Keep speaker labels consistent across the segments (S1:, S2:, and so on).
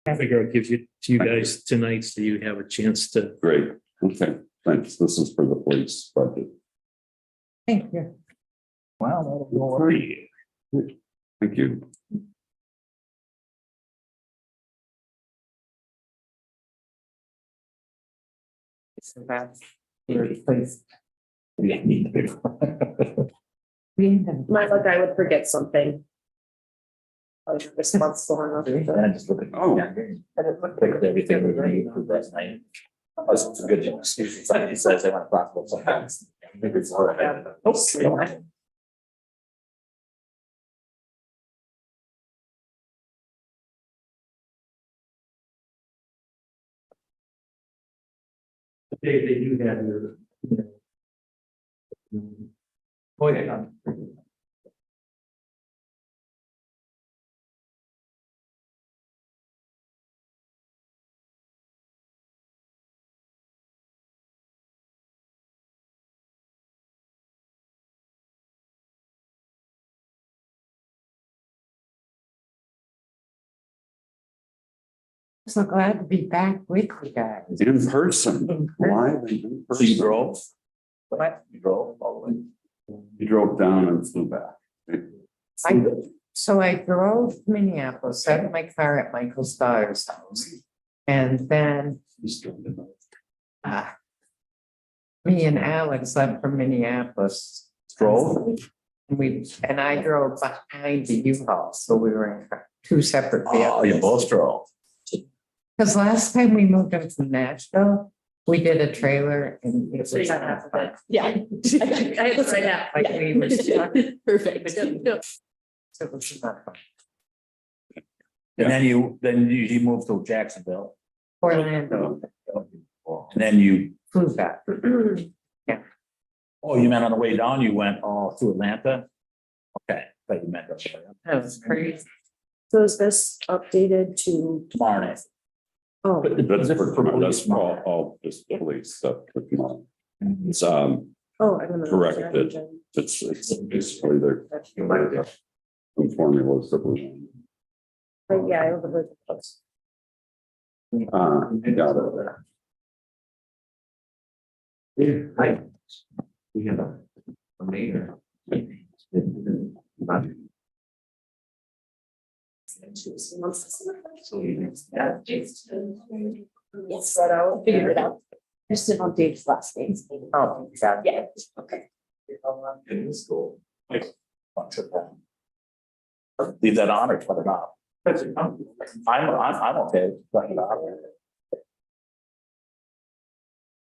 S1: I figure I'll give you to you guys tonight so you have a chance to.
S2: Great, okay, thanks. This is for the police budget.
S3: Thank you.
S1: Wow.
S2: Thank you.
S3: So that's your place.
S1: Yeah.
S4: My luck, I would forget something. I was responsible enough.
S1: And I just look at.
S2: Oh.
S1: And it looked like everything was ready for last night. It's a good excuse. Somebody says they want to talk about something. Maybe it's all right. Oh, they do have your. Oh, yeah.
S3: So glad to be back with you guys.
S2: In person, live and in
S1: So you
S2: person.
S1: drove? What? You drove all the way?
S2: You drove down and flew back.
S3: So I drove to Minneapolis, set up my car at Michael's daughter's house. And then me and Alex left from Minneapolis.
S1: Drove?
S3: And I drove behind the U-Haul, so we were in two separate
S1: Oh, you
S3: vehicles.
S1: both drove.
S3: Because last time we moved up from Nashville, we did a trailer and it
S4: So you
S3: was
S4: got half of it. Yeah. I had to write half.
S3: Like we were stuck.
S4: Perfect. Yep.
S3: So it was not fun.
S1: And then you moved to Jacksonville.
S3: Orlando,
S1: And then you,
S3: flew back.
S1: oh, you meant on the way down, you went through Atlanta? Okay, but you meant
S3: That was crazy.
S4: So is this updated to,
S1: tomorrow night.
S4: oh,
S2: That's that's all this police stuff. It's
S4: oh, I don't know.
S2: Corrected. it's basically their formulas that we.
S4: Yeah, I overheard those.
S2: Got it.
S1: Hi. We have a mayor.
S4: Yes, right out, figure it out. Just did on Dave's last names.
S3: Oh, God.
S4: Yeah, okay.
S1: In school. Leave that on or cut it off? I'm okay. Cut it off.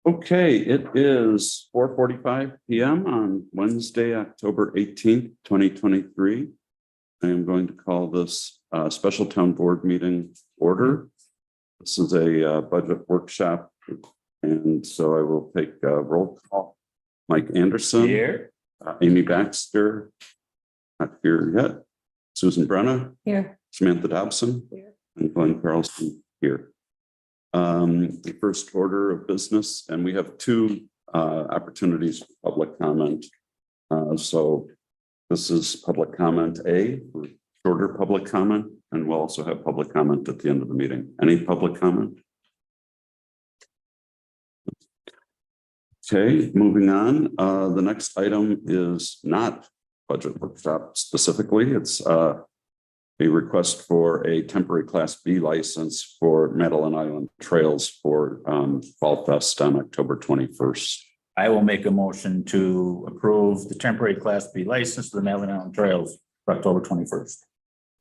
S2: Okay, it is 4:45 PM on Wednesday, October 18th, 2023. I am going to call this special town board meeting order. This is a budget workshop, and so I will take a roll call. Mike Anderson.
S1: Here.
S2: Amy Baxter. Not here yet. Susan Brenna.
S3: Here.
S2: Samantha Dobson.
S4: Here.
S2: And Glenn Carlson here. The first order of business, and we have two opportunities for public comment. So this is public comment A, shorter public comment, and we'll also have public comment at the end of the meeting. Any public comment? Okay, moving on. The next item is not budget workshop specifically. It's a request for a temporary Class B license for Madeline Island Trails for Fall Fest on October 21st.
S1: I will make a motion to approve the temporary Class B license to the Madeline Island Trails for October 21st.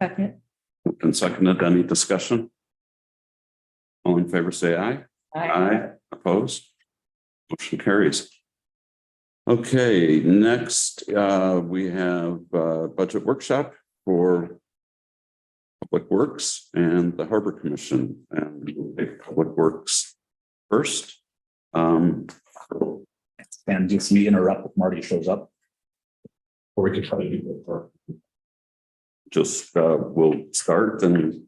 S3: Second.
S2: Moved and seconded. Any discussion? All in favor, say aye. Aye. Opposed? Motion carries. Okay, next we have budget workshop for Public Works and the Harbor Commission, and we'll take Public Works first.
S1: And just we interrupt if Marty shows up. Or we could try to do it for.
S2: Just we'll start and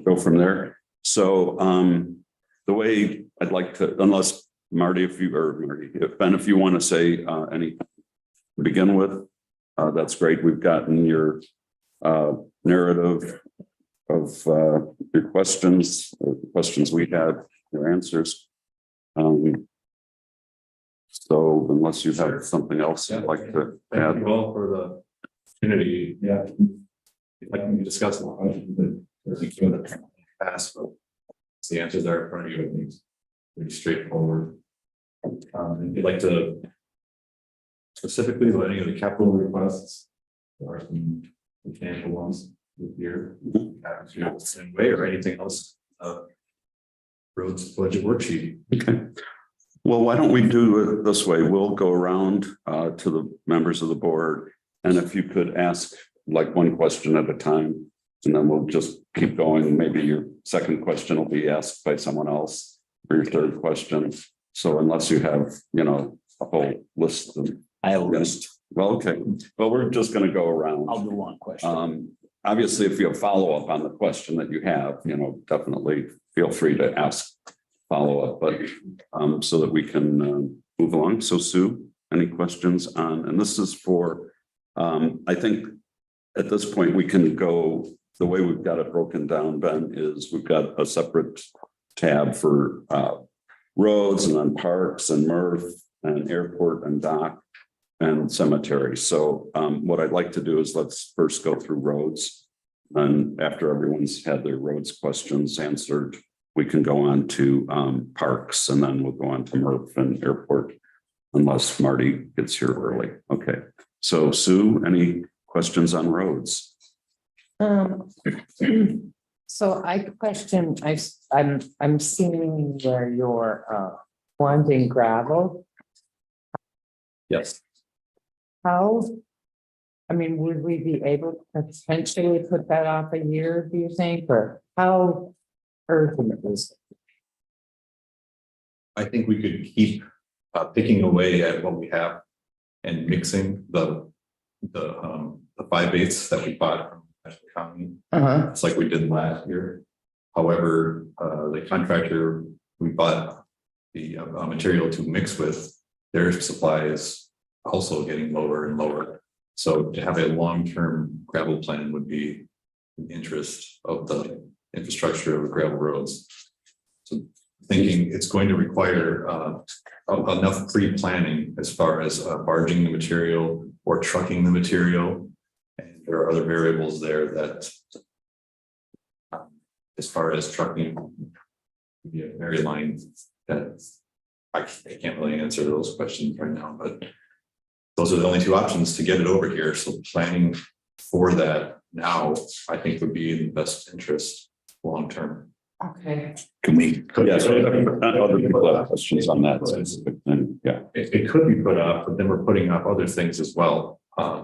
S2: go from there. So the way I'd like to, unless Marty, if Ben, if you want to say any to begin with, that's great. We've gotten your narrative of your questions, or the questions we had, your answers. So unless you have something else you'd like to
S5: Thank
S2: add.
S5: you all for the opportunity. Yeah. Like we discussed a lot, but past, but the answers are in front of you, I think it's pretty straightforward. If you'd like to specifically about any of the capital requests, there are some mechanical ones with your way or anything else. Roads budget worksheet.
S2: Okay. Well, why don't we do it this way? We'll go around to the members of the board. And if you could ask like one question at a time, and then we'll just keep going. Maybe your second question will be asked by someone else, or your third question. So unless you have, a whole list of.
S6: I have a list.
S2: Well, okay. Well, we're just going to go around.
S6: I'll do one question.
S2: Obviously, if you have follow-up on the question that you have, definitely feel free to ask follow-up, but so that we can move along. So Sue, any questions on, and this is for, I think at this point, we can go, the way we've got it broken down, Ben, is we've got a separate tab for roads and then parks and MRF and airport and dock and cemetery. So what I'd like to do is let's first go through roads. And after everyone's had their roads questions answered, we can go on to parks, and then we'll go on to MRF and airport unless Marty gets here early. Okay. So Sue, any questions on roads?
S3: So I question, I'm seeing where you're wanting gravel.
S5: Yes.
S3: How? I mean, would we be able to potentially put that off a year, do you think, or how urgent is it?
S5: I think we could keep picking away at what we have and mixing the 5/8 that we bought from Ashland County. It's like we did last year. However, the contractor we bought the material to mix with, their supply is also getting lower and lower. So to have a long-term gravel plan would be in the interest of the infrastructure of the gravel roads. So thinking it's going to require enough pre-planning as far as barging the material or trucking the material. And there are other variables there that as far as trucking, be a very line that I can't really answer those questions right now, but those are the only two options to get it over here. So planning for that now, I think would be in the best interest long-term.
S3: Okay.
S6: Can we?
S2: Yes, other people have questions on that specific thing. Yeah.
S5: It could be put off, but then we're putting off other things as well,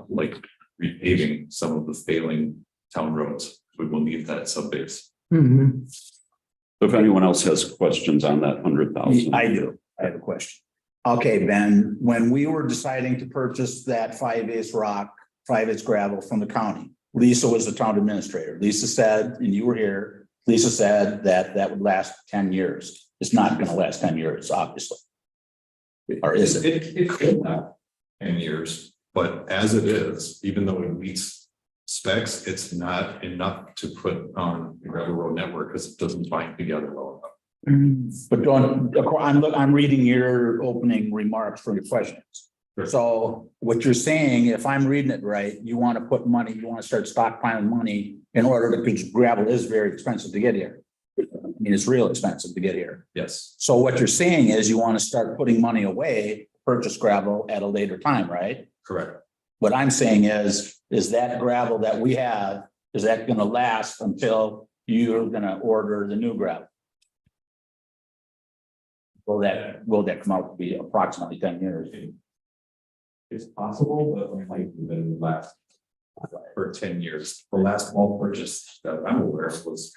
S5: like repaving some of the failing town roads. We will need that sub-base.
S2: If anyone else has questions on that 100,000.
S6: I do. I have a question. Okay, Ben, when we were deciding to purchase that 5/8 rock, 5/8 gravel from the county, Lisa was the town administrator. Lisa said, and you were here, Lisa said that would last 10 years. It's not going to last 10 years, obviously. Or is it?
S5: It could not 10 years, but as it is, even though it meets specs, it's not enough to put on the gravel road network because it doesn't bind together well enough.
S6: But I'm reading your opening remarks for your questions.
S5: Sure.
S6: So what you're saying, if I'm reading it right, you want to put money, you want to start stockpiling money in order to, because gravel is very expensive to get here. I mean, it's real expensive to get here.
S5: Yes,
S6: So what you're saying is you want to start putting money away, purchase gravel at a later time, right?
S5: correct.
S6: What I'm saying is that gravel that we have, is that going to last until you're going to order the new gravel? Will that come out to be approximately 10 years?
S5: It's possible, but unlikely that it would last for 10 years. The last bulk purchase that I'm aware of was.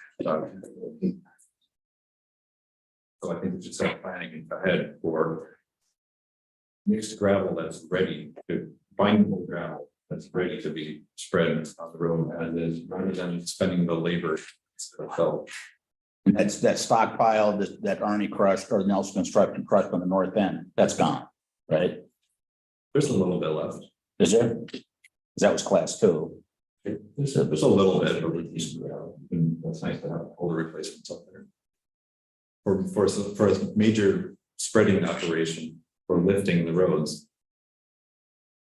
S5: So I think we should start planning ahead for mixed gravel that's ready to bindable gravel that's ready to be spread on the road as is, rather than spending the labor. So
S6: And that's that stockpile that Arnie crushed or Nelson Construction crushed on the north end, that's gone, right?
S5: there's a little bit left.
S6: Is there? Because that was class 2.
S5: There's a little bit, but that's nice to have all the replacements up there. For a major spreading operation for lifting the roads.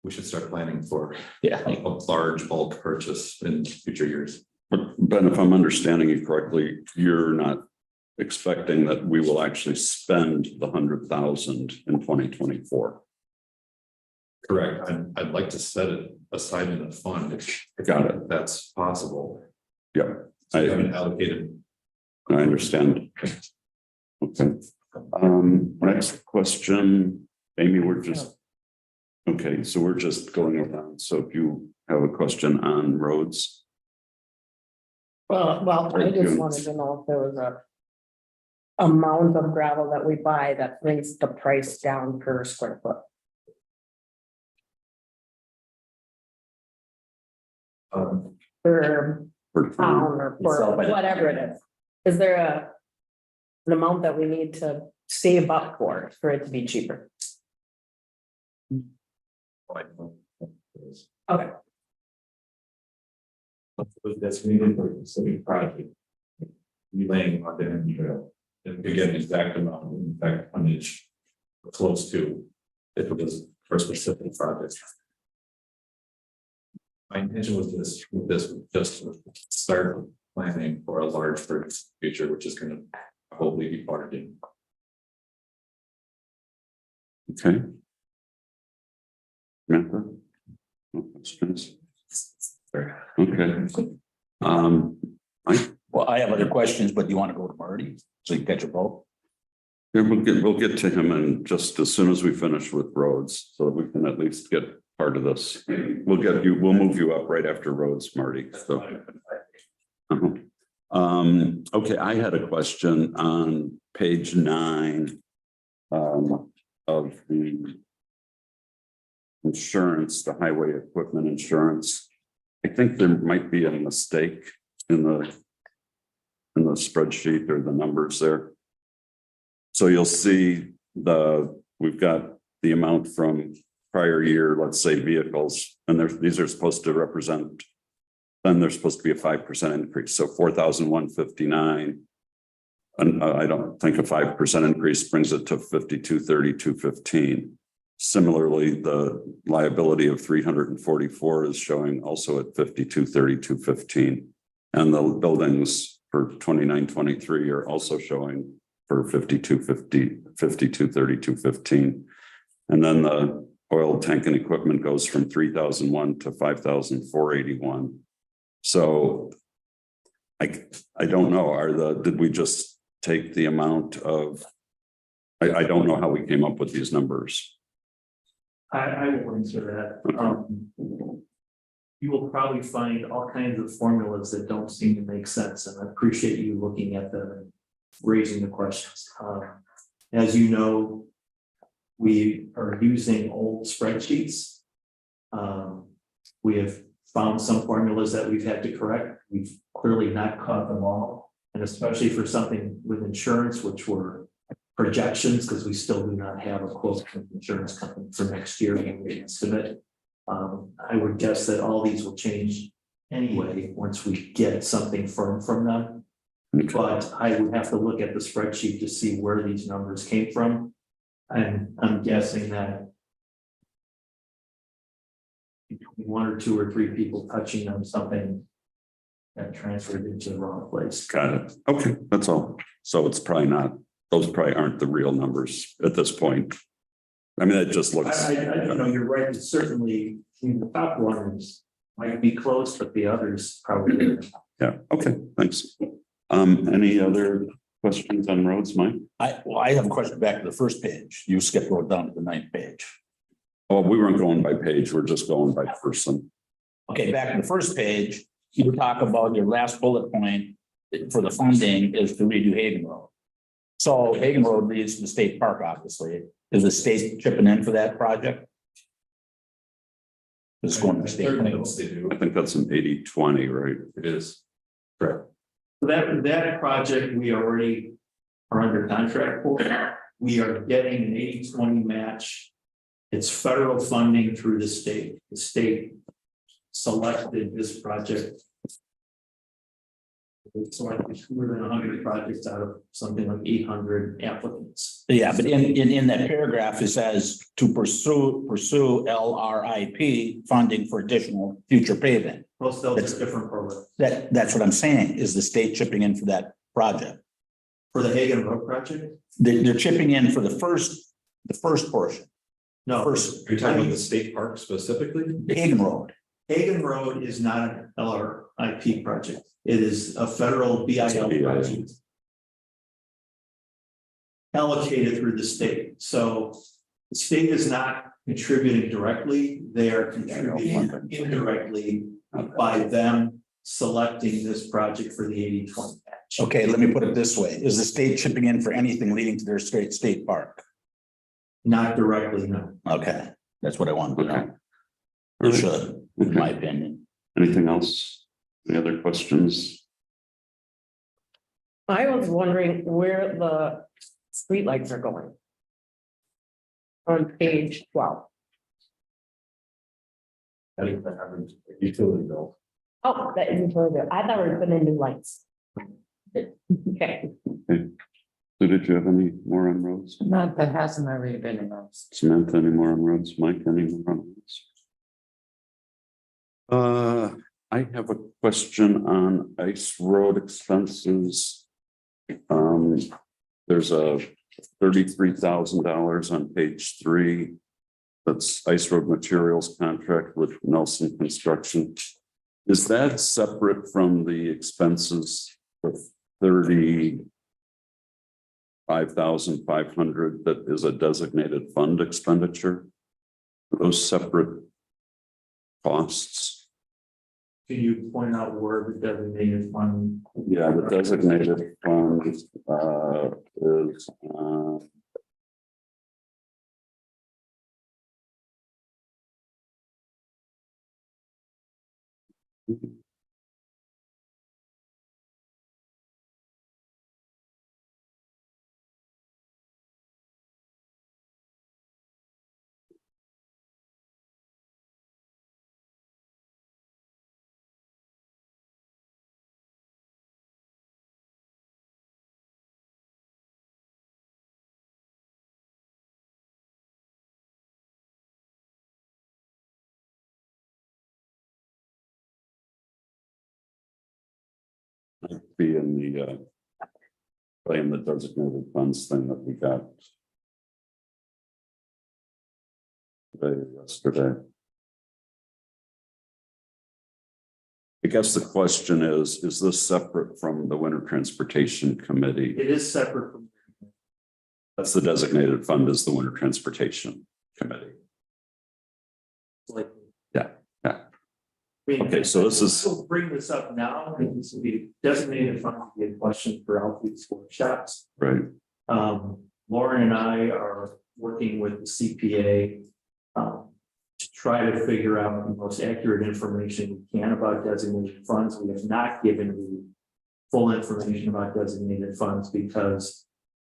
S5: We should start planning for a large bulk purchase in future years.
S2: But Ben, if I'm understanding you correctly, you're not expecting that we will actually spend the 100,000 in 2024.
S5: Correct. I'd like to set it aside in a fund if
S2: Got it.
S5: that's possible.
S2: Yeah,
S5: So I haven't allocated.
S2: I understand. Okay. Next question, Amy, okay, so we're just going around. So if you have a question on roads,
S4: Well, I just wanted to know if there was a amount of gravel that we buy that brings the price down per square foot. Per pound or for whatever it is. Is there an amount that we need to save up for it to be cheaper? Okay.
S5: That's needed for the city project. Relaying on the end trail. And again, the exact amount, in fact, tonnage close to if it was for a specific project. My intention was just to start planning for a large future, which is going to probably be part in.
S2: okay. Samantha? No questions? Okay.
S6: Well, I have other questions, but you want to go to Marty so you can catch a vote?
S2: Yeah, we'll get to him and just as soon as we finish with roads, so that we can at least get part of this. We'll move you up right after roads, Marty. So. Okay, I had a question on page 9 of the insurance, the highway equipment insurance. I think there might be a mistake in the spreadsheet or the numbers there. So you'll see we've got the amount from prior year, let's say vehicles, and these are supposed to represent, then there's supposed to be a 5% increase. So 4,159. And I don't think a 5% increase brings it to 5232.15. Similarly, the liability of 344 is showing also at 5232.15. And the buildings for 2923 are also showing for 5232.15. And then the oil tank and equipment goes from 3,001 to 5,481. So I don't know, did we just take the amount of, I don't know how we came up with these numbers.
S1: I will answer that. You will probably find all kinds of formulas that don't seem to make sense, and I appreciate you looking at them and raising the questions. As you know, we are using old spreadsheets. We have found some formulas that we've had to correct. We've clearly not caught them all, and especially for something with insurance, which were projections, because we still do not have a quote from the insurance company for next year when we estimate. I would guess that all these will change anyway once we get something firm from them. But I would have to look at the spreadsheet to see where these numbers came from. And I'm guessing that between 1 or 2 or 3 people touching on something that transferred into the wrong place.
S2: Got it. Okay, that's all. So it's probably not, those probably aren't the real numbers at this point. I mean, it just looks.
S1: You know, you're right. It's certainly, the top ones might be close, but the others probably.
S2: Yeah, okay, thanks. Any other questions on roads, Mike?
S6: I have a question back to the first page. You skipped road down to the 9th page.
S2: Oh, we weren't going by page, we're just going by person.
S6: Okay, back to the first page, you talk about your last bullet point for the funding is to redo Hagen Road. So Hagen Road leads to the state park, obviously. Is the state chipping in for that project? It's going to the state.
S5: They do.
S2: I think that's an 80-20, right?
S5: It is. Correct.
S1: That project we already are under contract for. We are getting an 80-20 match. It's federal funding through the state. The state selected this project. We selected fewer than 100 projects out of something like 800 applicants.
S6: Yeah, but in that paragraph, it says to pursue LRIP funding for additional future paving.
S1: Most of those are different programs.
S6: That's what I'm saying, is the state chipping in for that project.
S1: For the Hagan Road project?
S6: They're chipping in for the first portion,
S1: No,
S6: first
S5: Are you talking about the state park specifically?
S6: Hagen Road.
S1: Hagan Road is not an LRIP project. It is a federal BIL project. Allocated through the state. So the state is not contributing directly. They are contributing indirectly by them selecting this project for the 80-20 match.
S6: Okay, let me put it this way. Is the state chipping in for anything leading to their state park?
S1: Not directly, no.
S6: Okay, that's what I wanted to
S2: Okay.
S6: know. It should, in my opinion.
S2: Anything else? Any other questions?
S4: I was wondering where the streetlights are going. On page 12.
S5: Utility bill.
S4: Oh, that isn't further. I thought we were putting in new lights. Okay,
S2: So did you have any more on roads?
S3: Not that hasn't already been announced.
S2: Samantha, any more on roads? Mike, any more on roads? I have a question on ice road expenses. There's a $33,000 on page 3. That's ice road materials contract with Nelson Construction. Is that separate from the expenses of $35,500 that is a designated fund expenditure? Are those separate costs?
S1: Can you point out where the designated fund?
S2: Yeah, the designated fund is be in the designated funds thing that we got yesterday. I guess the question is this separate from the Winter Transportation Committee?
S1: It is separate from.
S2: That's the designated fund is the Winter Transportation Committee.
S1: Like.
S2: Yeah.
S1: I mean,
S2: Okay, so this is-
S1: We'll bring this up now, and this will be designated fund, will be a question for Alfred's workshops.
S2: Right.
S1: Lauren and I are working with the CPA. To try to figure out the most accurate information we can about designated funds. We have not given you full information about designated funds because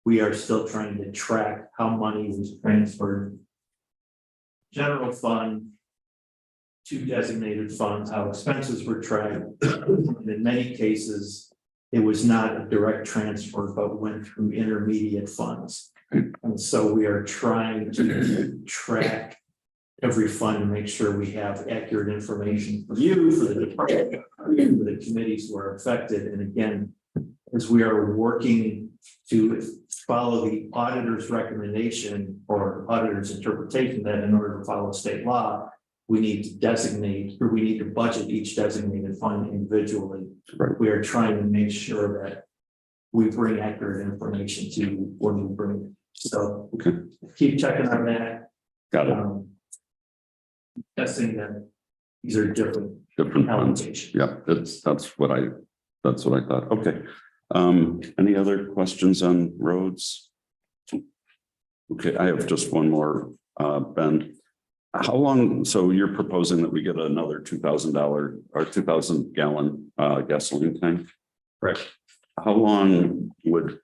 S1: we are still trying to track how money was transferred. General fund to designated funds, how expenses were tracked. And in many cases, it was not a direct transfer, but went through intermediate funds. And so we are trying to track every fund and make sure we have accurate information for you, for the department, for the committees who are affected. And again, as we are working to follow the auditor's recommendation or auditor's interpretation that in order to follow state law, we need to designate, or we need to budget each designated fund individually.
S2: Right.
S1: We are trying to make sure that we bring accurate information to you when we bring it. So
S2: Okay.
S1: keep checking on that.
S2: Got it.
S1: Guessing that these are different
S2: Different funds.
S1: allocations.
S2: Yeah, that's what I thought. Okay. Any other questions on roads? Okay, I have just one more, Ben. How long, so you're proposing that we get another $2,000 or 2,000 gallon gasoline tank?
S5: Correct.
S2: How long would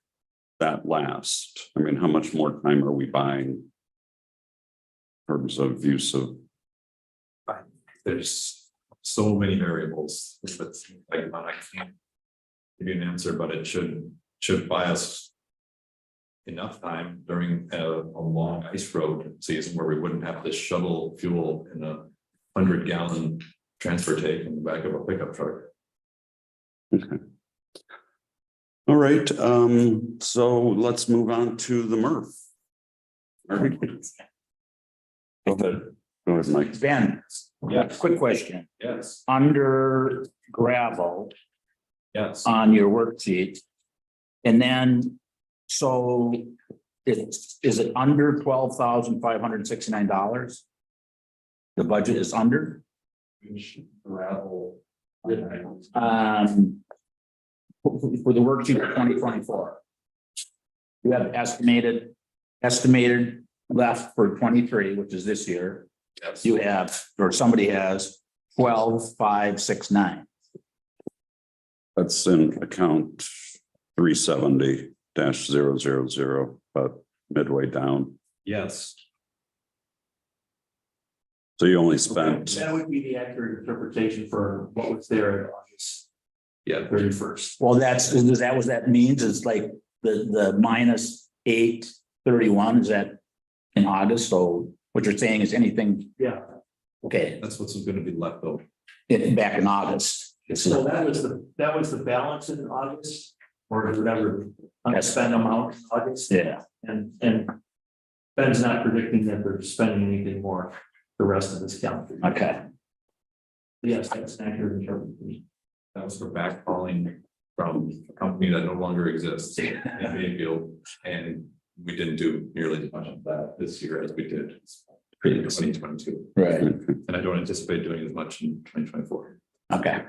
S2: that last? I mean, how much more time are we buying? In terms of use of,
S5: There's so many variables. It's like, I can't give you an answer, but it should buy us enough time during a long ice road season where we wouldn't have to shuttle fuel in a 100-gallon transfer tank in the back of a pickup truck.
S2: All right, so let's move on to the MRF. All right. Go ahead. Go ahead, Mike.
S6: Ben,
S5: Yes.
S6: quick question.
S5: Yes,
S6: Under gravel
S5: yes.
S6: on your worksheet. And then, so is it under $12,569? The budget is under?
S5: Gravel.
S6: For the worksheet for 2024. You have estimated left for 23, which is this year.
S5: Yes.
S6: You have, or somebody has 12,569.
S2: That's in account 370-000, about midway down.
S5: Yes.
S2: So you only spent,
S1: That would be the accurate interpretation for what was there in August
S5: Yeah.
S1: 31st.
S6: Well, is that what that means? Is like the minus 831, is that in August? So what you're saying is anything,
S1: Yeah,
S6: okay,
S5: That's what's going to be left over.
S6: back in August.
S1: so that was the balance in August or whatever unspent amount in August.
S6: Yeah,
S1: And Ben's not predicting that they're spending anything more the rest of this calendar.
S6: okay.
S1: Yes, that's an accurate interpretation.
S5: That was for backhauling from a company that no longer exists in Mayfield. And we didn't do nearly as much of that this year as we did in 2022.
S6: Right.
S5: And I don't anticipate doing as much in 2024.
S6: Okay.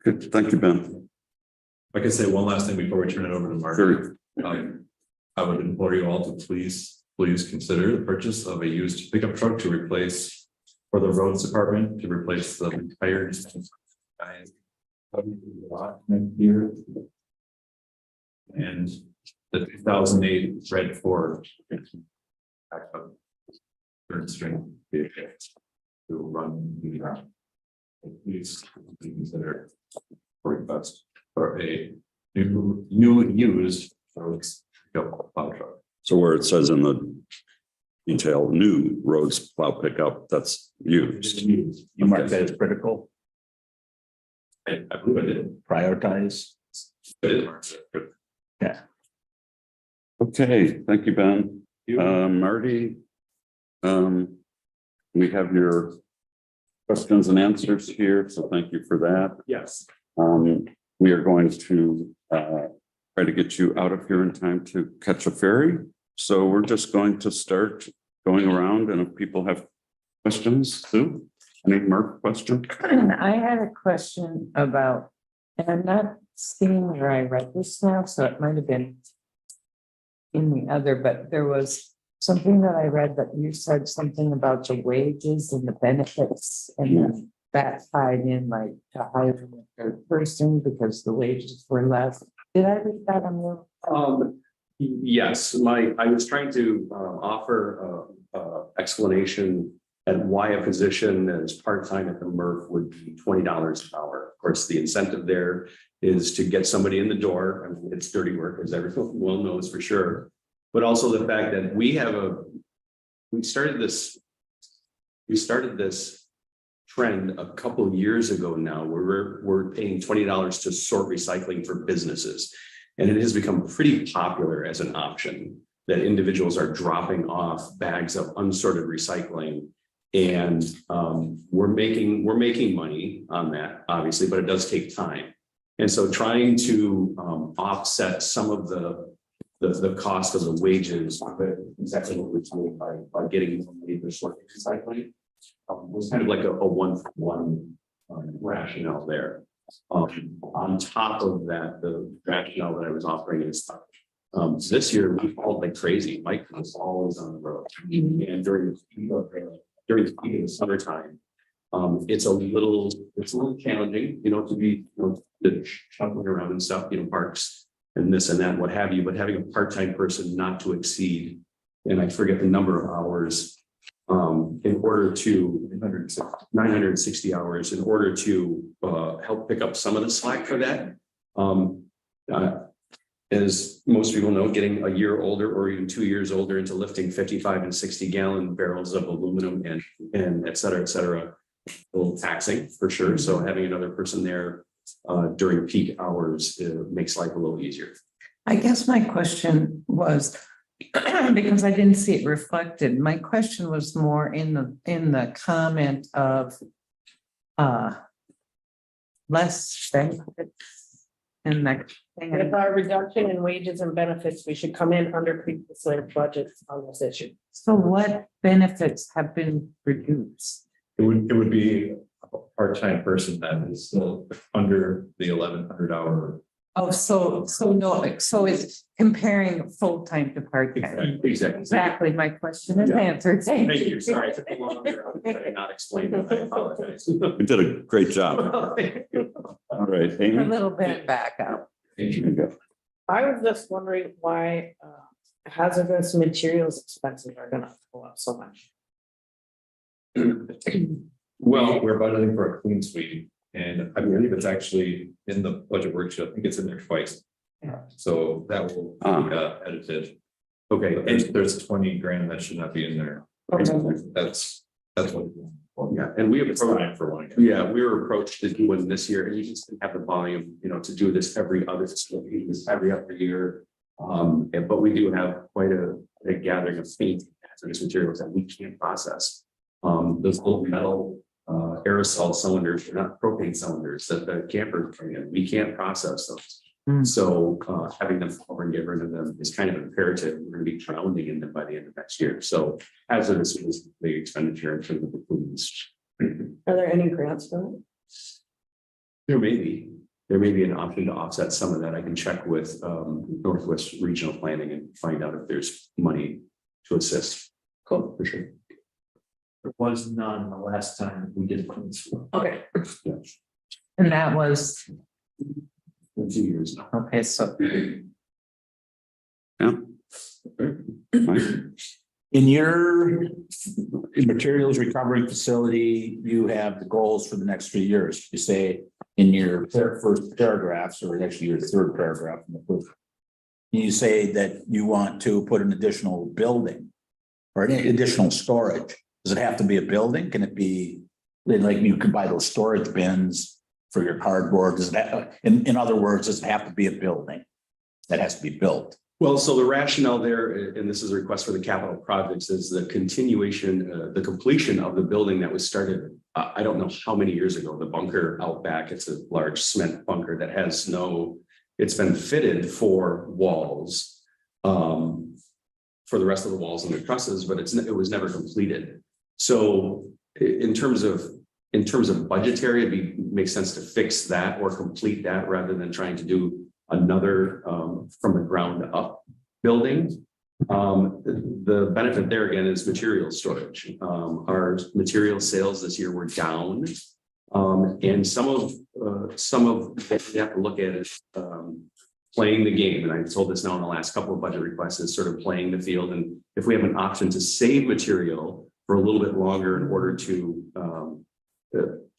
S2: good, thank you, Ben.
S5: Like I say, one last thing before we turn it over to Mark.
S2: Sure.
S5: I would implore you all to please consider the purchase of a used pickup truck to replace, for the roads department, to replace the entire next year. And the 2008 Red Ford. Backup third string vehicle to run the please consider for request for a new used roads pickup plow truck.
S2: So where it says in the detail, new roads plow pickup, that's used.
S6: You mark that as critical,
S5: I believe I did.
S6: prioritize.
S2: Okay, thank you, Ben. Marty. We have your questions and answers here, so thank you for that.
S1: Yes.
S2: We are going to try to get you out of here in time to catch a ferry. So we're just going to start going around, and if people have questions, Sue, any Mark question?
S3: I had a question about, and I'm not seeing where I read this now, so it might have been in the other, but there was something that I read that you said something about the wages and the benefits, and then that tied in like to hiring a third person because the wages were less. Did I read that on your?
S7: Yes, I was trying to offer a explanation at why a position that is part-time at the MRF would be $20 an hour. Of course, the incentive there is to get somebody in the door. I mean, it's dirty work, as everyone well knows for sure. But also the fact that we started this trend a couple of years ago now, where we're paying $20 to sort recycling for businesses. And it has become pretty popular as an option that individuals are dropping off bags of unsorted recycling. And we're making money on that, obviously, but it does take time. And so trying to offset some of the cost of the wages, exactly what we're doing by getting money for sort recycling, was kind of like a one-for-one rationale there. On top of that, the rationale that I was offering is this year we hauled like crazy. Mike was always on the road, and during the peak of the summertime, it's a little challenging, to be shuffling around and stuff, parks and this and that, what have you. But having a part-time person not to exceed, and I forget the number of hours in order to 960 hours in order to help pick up some of the slack for that. As most people know, getting a year older or even 2 years older into lifting 55 and 60 gallon barrels of aluminum and et cetera, a little taxing for sure. So having another person there during peak hours makes life a little easier.
S3: I guess my question was, because I didn't see it reflected, my question was more in the comment of less benefits and that thing.
S4: With our reduction in wages and benefits, we should come in under previously budgets on this issue.
S3: So what benefits have been reduced?
S5: It would be a part-time person that is still under the 1,100 hour.
S3: Oh, so no, so it's comparing full-time to part-time.
S7: Exactly.
S3: Exactly, my question is answered.
S7: Thank you. Sorry, it took me longer. I did not explain it. I apologize.
S2: You did a great job. All right,
S3: A
S2: Amy.
S3: little bit back up.
S4: I was just wondering why hazardous materials expenses are gonna go up so much.
S5: Well, we're budgeting for a clean sweep, and I believe it's actually in the budget workshop. I think it's in there twice. So that will be edited.
S7: Okay,
S5: But
S7: and
S5: there's 20 grand that should not be in there. That's what.
S7: yeah, and we
S5: It's
S7: approached,
S5: fine for one.
S7: yeah, we were approached to do one this year, and you just didn't have the volume, to do this every other year. But we do have quite a gathering of paint hazardous materials that we can't process. Those little metal aerosol cylinders, they're not propane cylinders that the campers bring in. We can't process those.
S3: Hmm.
S7: So having them over and get rid of them is kind of imperative. We're going to be drowning in them by the end of next year. So hazardous is the expenditure in terms of the police.
S4: Are there any grants for it?
S7: There may be an option to offset some of that. I can check with Northwest Regional Planning and find out if there's money to assist. Cool, for sure.
S1: There was none the last time we did clean sweep.
S4: Okay.
S3: And that was,
S7: 2 years now.
S3: okay, so
S2: Yeah. Mike?
S6: In your materials recovery facility, you have the goals for the next 3 years. You say in your first paragraphs, or actually your third paragraph in the book. You say that you want to put an additional building or an additional storage. Does it have to be a building? Can it be like you could buy those storage bins for your cardboard? Does that, in other words, does it have to be a building that has to be built?
S7: Well, so the rationale there, and this is a request for the capital projects, is the continuation, the completion of the building that was started. I don't know how many years ago, the bunker out back. It's a large cement bunker that has it's been fitted for walls, for the rest of the walls and the trusses, but it was never completed. So in terms of budgetary, makes sense to fix that or complete that rather than trying to do another from the ground up building. The benefit there again is material storage. Our material sales this year were down. And some of what you have to look at is playing the game. And I've told this now in the last couple of budget requests is sort of playing the field. And if we have an option to save material for a little bit longer in order to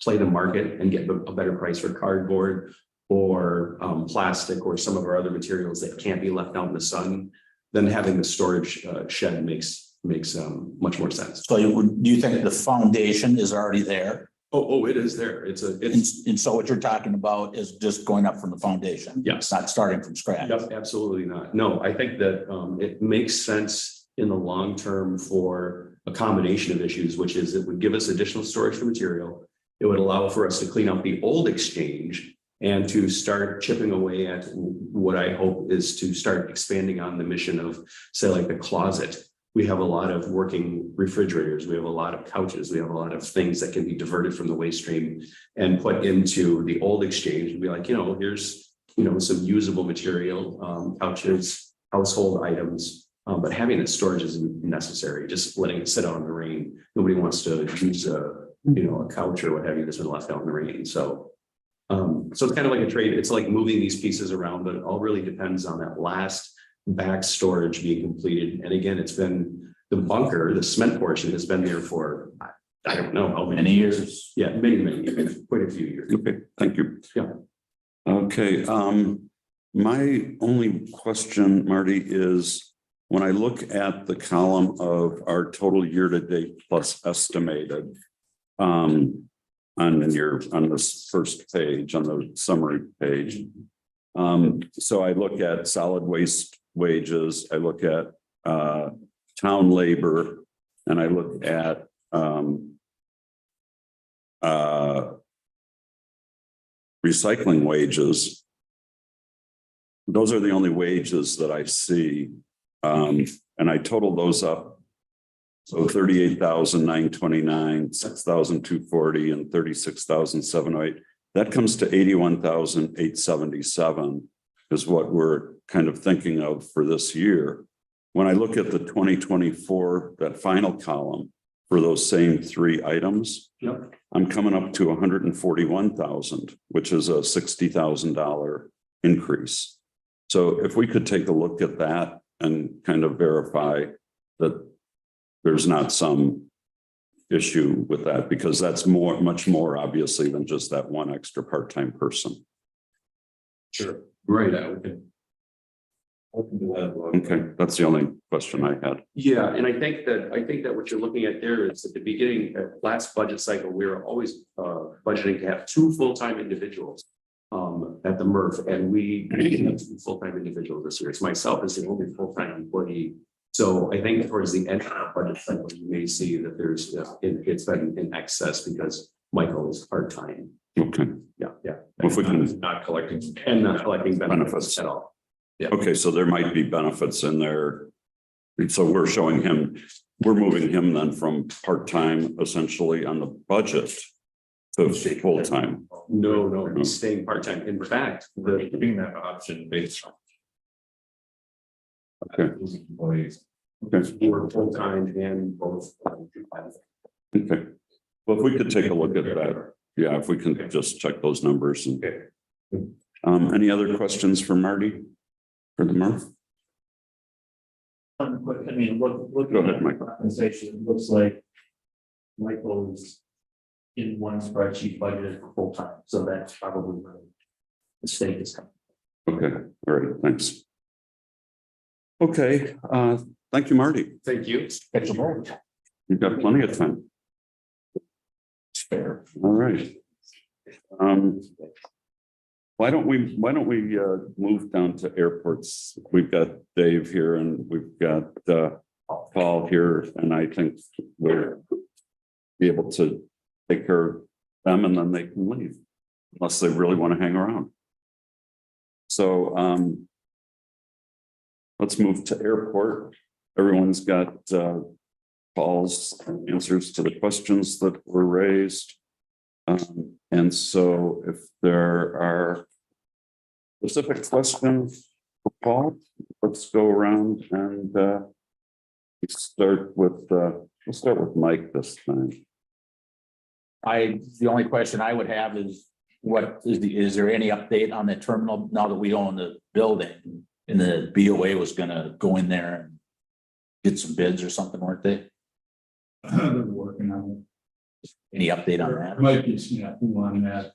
S7: play the market and get a better price for cardboard or plastic or some of our other materials that can't be left out in the sun, then having the storage shed makes much more sense.
S6: So do you think the foundation is already there?
S7: Oh, it is there.
S6: And so what you're talking about is just going up from the foundation?
S7: Yes.
S6: It's not starting from scratch?
S7: Yep, absolutely not. No, I think that it makes sense in the long term for a combination of issues, which is it would give us additional storage for material. It would allow for us to clean up the old exchange and to start chipping away at what I hope is to start expanding on the mission of, say, like the closet. We have a lot of working refrigerators. We have a lot of couches. We have a lot of things that can be diverted from the waste stream and put into the old exchange and be like, here's, some usable material, couches, household items. But having that storage isn't necessary. Just letting it sit out in the rain. Nobody wants to use a couch or what have you that's been left out in the rain. So it's kind of like a trade. It's like moving these pieces around, but it all really depends on that last back storage being completed. And again, it's been The bunker, the cement portion has been there for, I don't know how many.
S6: Many years.
S7: Yeah, many years, quite a few years.
S2: Okay, thank you.
S7: Yeah.
S2: Okay, my only question, Marty, is when I look at the column of our total year-to-date plus estimated. On this first page, on the summary page. So I look at solid waste wages, I look at town labor, and I look at recycling wages. Those are the only wages that I see. And I total those up. So 38,929, 6,240, and 36,708. That comes to 81,877 is what we're kind of thinking of for this year. When I look at the 2024, that final column for those same three items,
S1: Yep.
S2: I'm coming up to 141,000, which is a $60,000 increase. So if we could take a look at that and kind of verify that there's not some issue with that, because that's much more obviously than just that one extra part-time person.
S7: Sure. Right. Open to that.
S2: Okay, that's the only question I had.
S7: Yeah, and I think that what you're looking at there is at the beginning, last budget cycle, we were always budgeting to have 2 full-time individuals at the MRF, and we have 2 full-time individuals this year. It's myself as the only full-time employee. So I think towards the end of our budget cycle, you may see that there's it's been in excess because Michael is part-time.
S2: Okay,
S7: Yeah.
S2: if we can,
S5: Not collecting.
S7: And not collecting benefits
S2: Benefits.
S7: at all.
S2: okay, so there might be benefits in there. So we're showing him, we're moving him then from part-time essentially on the budget to full-time.
S7: No, he's staying part-time. In fact,
S5: Giving that option based on.
S2: Okay.
S5: Employees.
S2: Okay,
S7: we're full-time and both.
S2: okay. Well, if we could take a look at that, yeah, if we can just check those numbers and.
S7: Okay.
S2: Any other questions for Marty? For the Murph?
S1: I mean, look
S2: Go
S1: at
S2: ahead,
S1: my
S2: Michael.
S1: compensation, it looks like Michael is in one spreadsheet budgeted for full time, so that's probably where the mistake is coming.
S2: Okay, all right, thanks. Okay, thank you, Marty.
S7: Thank you.
S2: You've got plenty of time.
S1: Fair.
S2: All right. Why don't we move down to airports? We've got Dave here and we've got Paul here, and I think we'll be able to take care of them and then they can leave unless they really want to hang around. So let's move to airport. Everyone's got Paul's answers to the questions that were raised. And so if there are specific questions for Paul, let's go around and we'll start with Mike this time.
S6: The only question I would have is, is there any update on the terminal now that we own the building? And the BOA was gonna go in there and get some bids or something, weren't they?
S8: They're working on
S6: Any update on
S8: it.
S6: that?
S8: Might be snafu on that,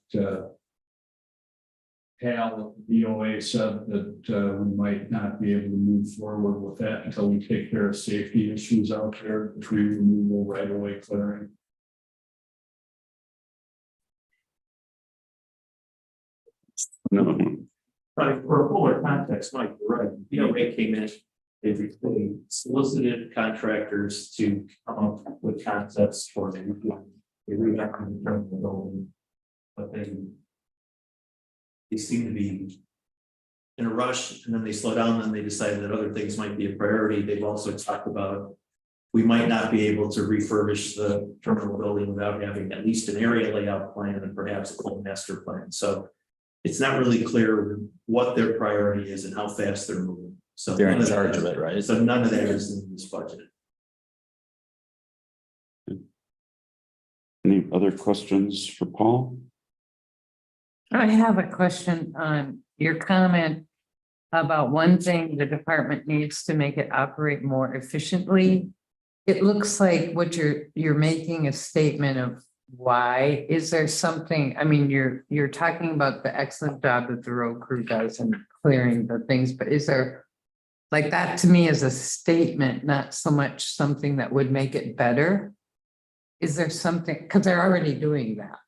S8: Cal, BOA said that, we might not be able to move forward with that until we take care of safety issues out there, tree removal, right away clearing.
S2: No,
S1: Right, for a fuller context, Mike, you're right, BOA came in, they solicited contractors to come up with concepts for the revamping the terminal building. But they seem to be in a rush, and then they slow down, and they decide that other things might be a priority. They've also talked about we might not be able to refurbish the terminal building without having at least an area layout plan and perhaps a full master plan. So it's not really clear what their priority is and how fast they're moving. So
S6: They're in
S1: none
S6: charge
S1: that-
S6: of it, right?
S1: So none of that is in this budget.
S2: any other questions for Paul?
S3: I have a question on your comment about one thing the department needs to make it operate more efficiently. it looks like what you're making a statement of why. Is there something, I mean, you're talking about the excellent job that the road crew does in clearing the things, but is there like that to me is a statement, not so much something that would make it better? Is there something, because they're already doing that.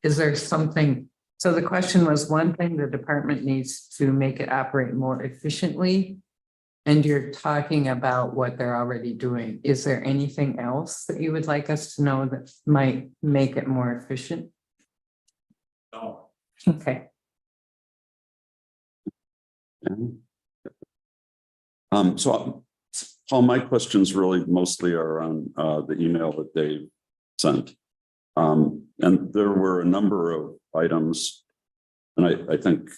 S3: Is there something, so the question was one thing the department needs to make it operate more efficiently. And you're talking about what they're already doing. Is there anything else that you would like us to know that might make it more efficient?
S8: No.
S3: Okay,
S2: So Paul, my questions really mostly are on the email that Dave sent. And there were a number of items, and I think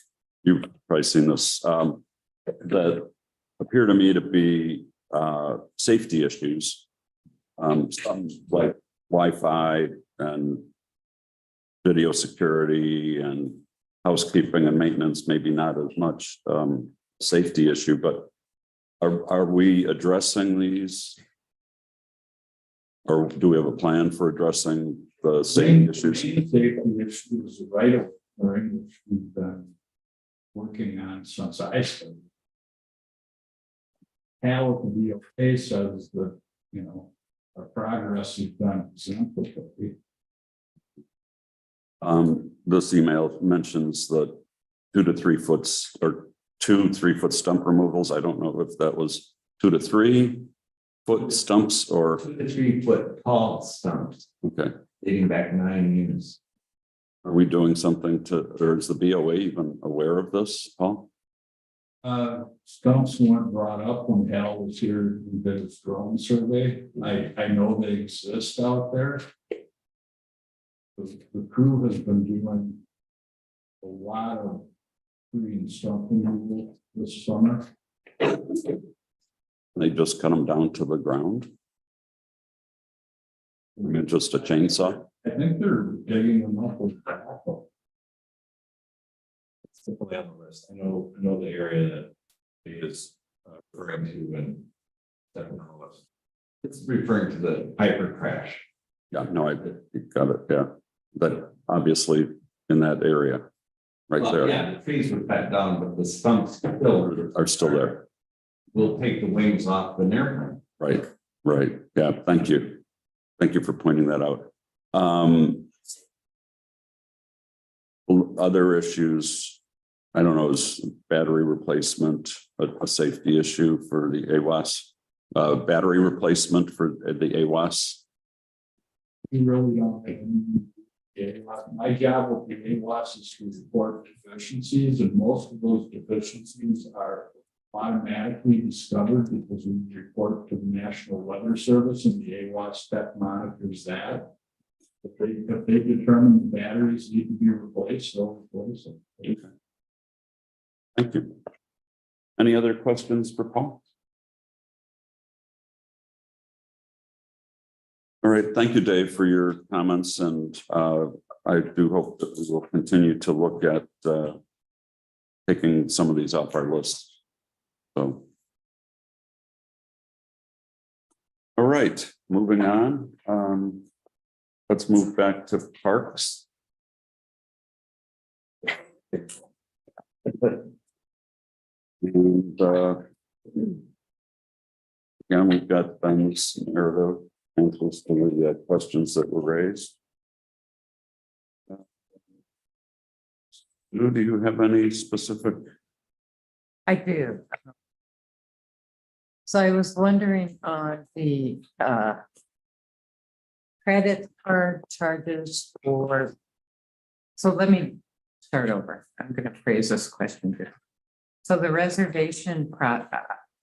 S2: you've probably seen this, that appear to me to be safety issues. Some like Wi-Fi and video security and housekeeping and maintenance, maybe not as much safety issue, but are we addressing these? Or do we have a plan for addressing the safety issues?
S8: Safety issues, right of way, which we've been working on since I started. How to be okay says that, you know, our progress has been exemplary.
S2: This email mentions the 2 to 3 foot or 2 3-foot stump removals. I don't know if that was 2 to 3 foot stumps or,
S9: 2 to 3 foot tall stumps
S2: okay.
S9: dating back 9 years.
S2: Are we doing something to, or is the BOA even aware of this, Paul?
S8: Stumps weren't brought up when Al was here and did his drone survey. I know they exist out there. The crew has been doing a lot of green stump removal this summer.
S2: They just cut them down to the ground? I mean, just a chainsaw?
S8: I think they're digging them up with backhoe.
S5: It's definitely on the list. I know the area that he is referring to and definitely on the list. It's referring to the Piper crash.
S2: Yeah, no, I got it, yeah. That obviously in that area, right
S9: Well,
S2: there,
S9: yeah, the trees were cut down, but the stumps still
S2: are still there.
S9: will take the wings off the airplane.
S2: Right, right. Yeah, thank you. Thank you for pointing that out. Other issues, I don't know, is battery replacement, a safety issue for the AWAS? Battery replacement for the AWAS?
S8: We really don't. My job with the AWAS is to report deficiencies, and most of those deficiencies are automatically discovered because we report to the National Weather Service, and the AWAS tech monitors that. If they determine the batteries need to be replaced, they'll replace them.
S2: Okay. Thank you. Any other questions for Paul? All right, thank you, Dave, for your comments, and I do hope that we will continue to look at taking some of these off our list. So, all right, moving on. Let's move back to parks. And again, we've got Ben's narrative answers to the questions that were raised. Do you have any specific?
S3: I do. So I was wondering on the credit card charges for, so let me start over. I'm going to phrase this question here. So the reservation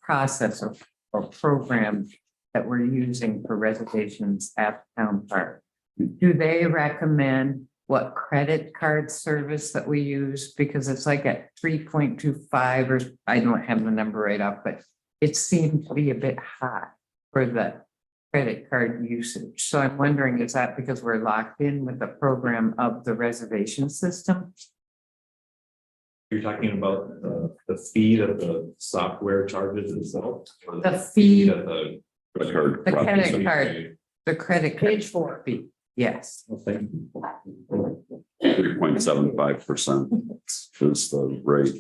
S3: process or program that we're using for reservations at town park, do they recommend what credit card service that we use? Because it's like at 3.25, or I don't have the number right up, but it seemed to be a bit high for the credit card usage. So I'm wondering, is that because we're locked in with the program of the reservation system?
S5: You're talking about the fee that the software charges itself? Or
S3: The fee
S5: that the
S2: Credit card.
S3: The credit
S2: processing.
S3: card, the credit.
S4: Page 4.
S3: fee. Yes.
S2: 3.75% is the rate.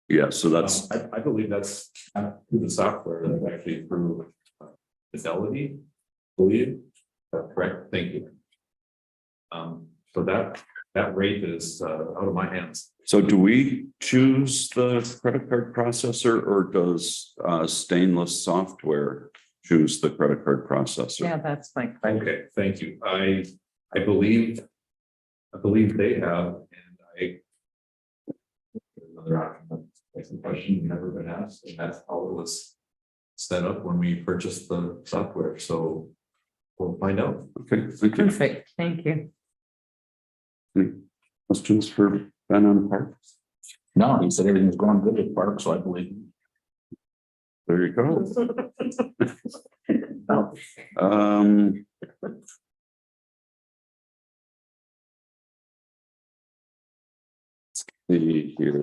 S2: Yeah, so that's,
S5: I believe that's through the software that's actually through Fidelity, believe. Correct, thank you. So that rate is out of my hands.
S2: so do we choose the credit card processor or does Stainless Software choose the credit card processor?
S3: Yeah, that's my question.
S5: Okay, thank you. I believe they have, and another option, that's a question you've never been asked, and that's how it was set up when we purchased the software, so we'll find out.
S2: Okay, thank you.
S3: Perfect, thank you.
S2: Any questions for Ben on parks?
S6: No, he said everything's going good at Park, so I believe him.
S2: There you go.
S4: Oh,
S2: See here.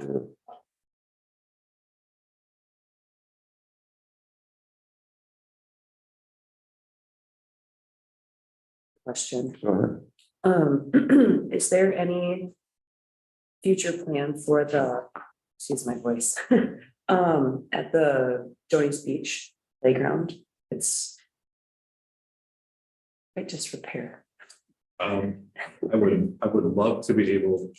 S10: Question.
S2: Go ahead.
S10: Is there any future plan for the, excuse my voice, at the Joey's Beach playground? It's quite disrepair.
S5: I would love to be able to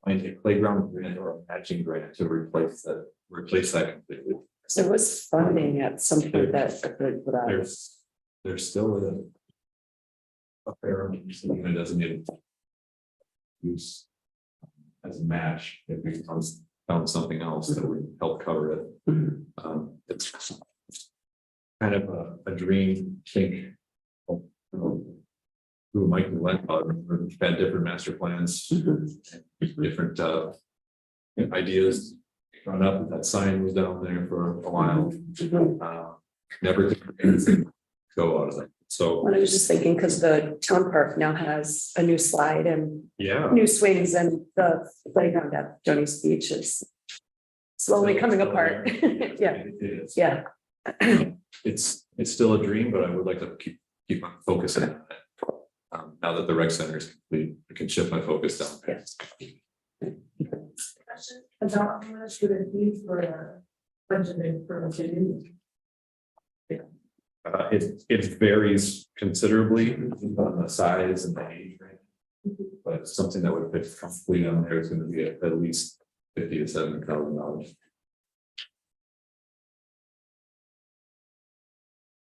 S5: find a playground grant or a matching grant to replace that completely.
S10: So there was funding at some point that could,
S5: There's still a fair amount of it doesn't need use as a match if we found something else that would help cover it. It's kind of a dream thing. Who Mike and Len we've had different master plans, different ideas. Growing up, that sign was down there for a while. Never did anything go out of that. So
S10: I was just thinking, because the town park now has a new slide and
S5: yeah,
S10: new swings, and the playground at Johnny's Beach is slowly coming apart. Yeah,
S5: it is.
S10: yeah.
S5: It's still a dream, but I would like to keep my focus on it. Now that the rec center is complete, I can shift my focus down there.
S4: About how much would it be for budgeting for a city?
S5: It varies considerably on the size and the age range. But something that would fit comfortably on there is going to be at least $50,000 to $70,000.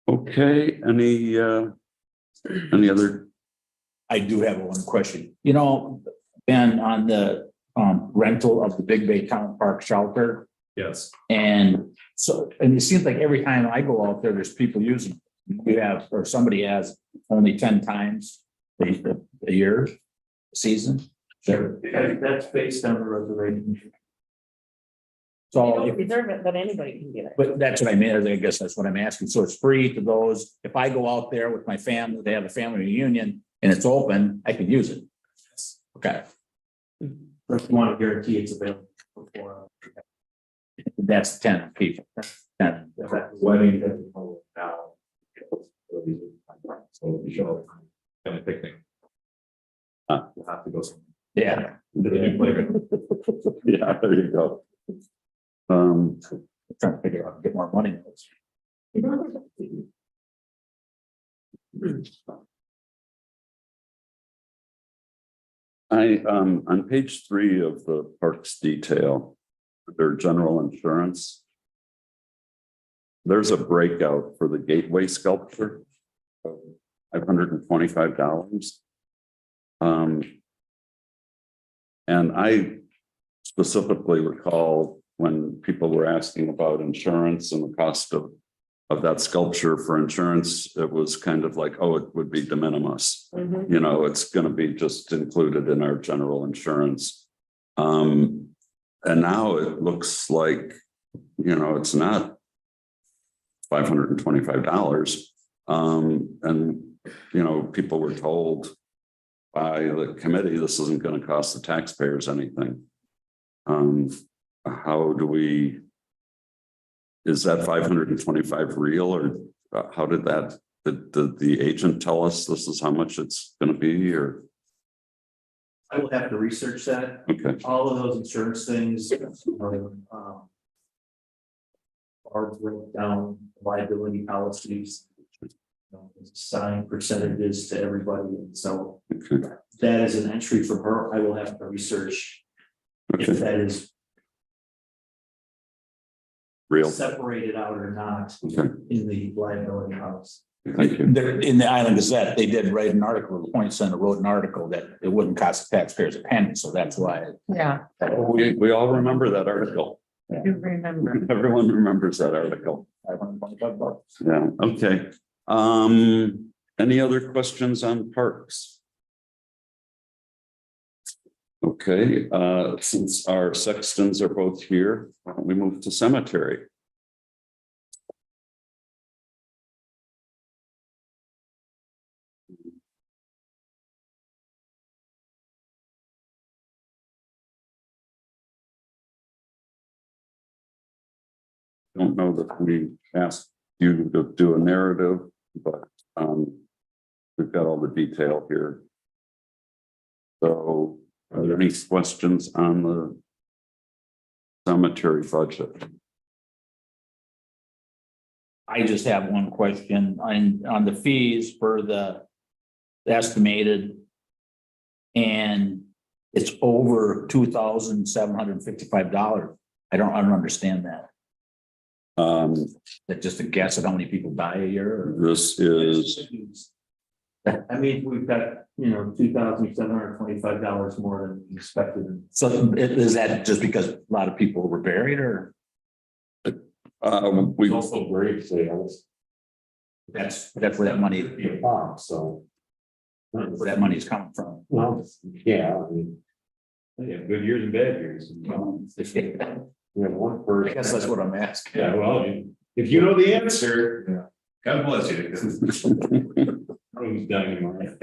S2: Okay, any other?
S6: I do have one question. You know, Ben, on the rental of the Big Bay Town Park shelter.
S5: Yes.
S6: And so, and it seems like every time I go out there, there's people using it. You have, or somebody has only 10 times a year, season. Sure.
S1: That's based on the reservation.
S6: So,
S4: Don't reserve it, but anybody can get it.
S6: but that's what I mean. I guess that's what I'm asking. So it's free to those. If I go out there with my family, they have a family reunion and it's open, I can use it. Okay.
S1: If you want to guarantee it's available before.
S6: That's 10 people. 10.
S5: Wedding now. So we show kind of picnic. We'll have to go somewhere.
S6: Yeah.
S5: To the new playground.
S2: Yeah, there you go.
S6: Trying to figure out how to get more money.
S2: On page 3 of the parks detail, their general insurance. There's a breakout for the gateway sculpture. of $525. And I specifically recall when people were asking about insurance and the cost of that sculpture for insurance, it was kind of like, oh, it would be de minimis.
S10: Mhm.
S2: You know, it's going to be just included in our general insurance. And now it looks like, you know, it's not $525. And, you know, people were told by the committee, this isn't going to cost the taxpayers anything. how do we? Is that 525 real, or how did that, did the agent tell us this is how much it's gonna be, or?
S1: I will have to research that.
S2: Okay,
S1: All of those insurance things are broke down liability policies. Assign percentages to everybody, and so
S2: okay,
S1: that is an entry from her. I will have to research if
S2: okay,
S1: that is
S2: real,
S1: separated out or not
S2: okay,
S1: in the liability policy.
S2: thank you.
S6: In the Island Gazette, they did write an article, the Point Center wrote an article that it wouldn't cost the taxpayers a penny, so that's why.
S3: Yeah,
S2: We all remember that article.
S3: I do remember.
S2: Everyone remembers that article.
S6: $525.
S2: Yeah, okay. Any other questions on parks? Okay, since our sextons are both here, why don't we move to cemetery? Don't know that we asked you to do a narrative, but we've got all the detail here. So are there any questions on the cemetery budget?
S6: I just have one question on the fees for the estimated. And it's over $2,755. I don't understand that. That's just a guess at how many people die a year.
S2: This is,
S1: I mean, we've got, $2,725 more than we expected.
S6: So is that just because a lot of people were buried, or
S2: we,
S8: Also grave sales.
S6: that's where that money,
S8: Be a farm, so.
S6: where that money is coming from?
S8: Well, yeah, I mean. They have good years and bad years. We have one
S6: I
S8: person.
S6: guess that's what I'm asking.
S8: Yeah, well, if you know the answer.
S5: God bless you.
S8: Who's dynamite.